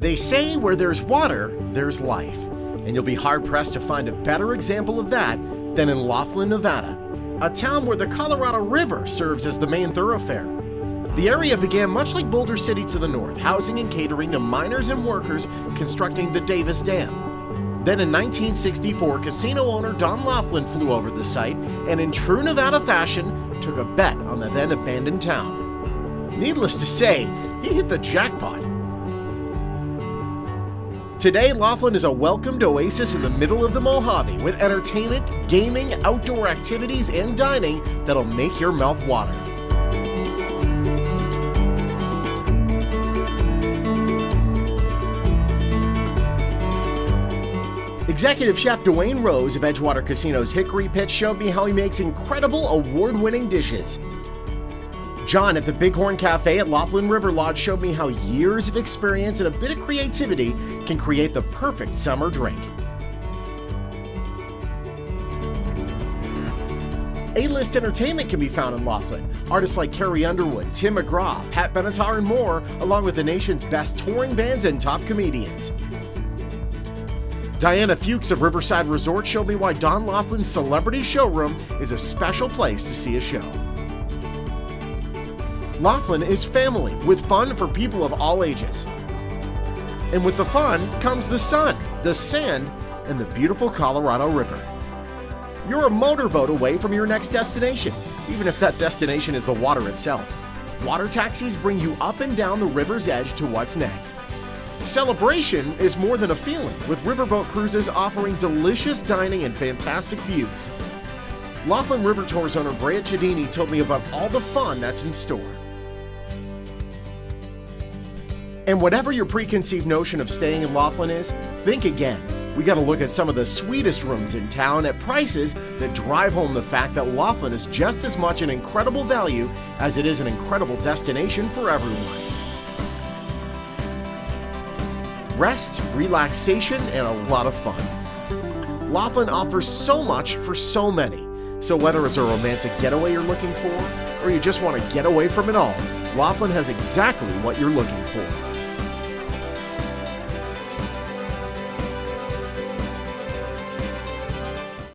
They say where there's water, there's life, and you'll be hard-pressed to find a better example of that than in Laughlin, Nevada, a town where the Colorado River serves as the main thoroughfare. The area began much like Boulder City to the north, housing and catering to miners and workers constructing the Davis Dam. Then in 1964, casino owner Don Laughlin flew over the site and in true Nevada fashion, took a bet on the then abandoned town. Needless to say, he hit the jackpot. Today, Laughlin is a welcomed oasis in the middle of the Mojave with entertainment, gaming, outdoor activities, and dining that'll make your mouth water. Executive Chef Dwayne Rose of Edgewater Casino's Hickory Pit showed me how he makes incredible award-winning dishes. John at the Bighorn Cafe at Laughlin River Lodge showed me how years of experience and a bit of creativity can create the perfect summer drink. A-list entertainment can be found in Laughlin. Artists like Carrie Underwood, Tim McGraw, Pat Benatar, and more, along with the nation's best touring bands and top comedians. Diana Fuchs of Riverside Resort showed me why Don Laughlin's Celebrity Showroom is a special place to see a show. Laughlin is family, with fun for people of all ages. And with the fun comes the sun, the sand, and the beautiful Colorado River. You're a motorboat away from your next destination, even if that destination is the water itself. Water taxis bring you up and down the river's edge to what's next. Celebration is more than a feeling, with riverboat cruises offering delicious dining and fantastic views. Laughlin River Tours owner Brea Chidini told me about all the fun that's in store. And whatever your preconceived notion of staying in Laughlin is, think again. We gotta look at some of the sweetest rooms in town at prices that drive home the fact that Laughlin is just as much an incredible value as it is an incredible destination for everyone. Rest, relaxation, and a lot of fun. Laughlin offers so much for so many. So whether it's a romantic getaway you're looking for, or you just want to get away from it all, Laughlin has exactly what you're looking for.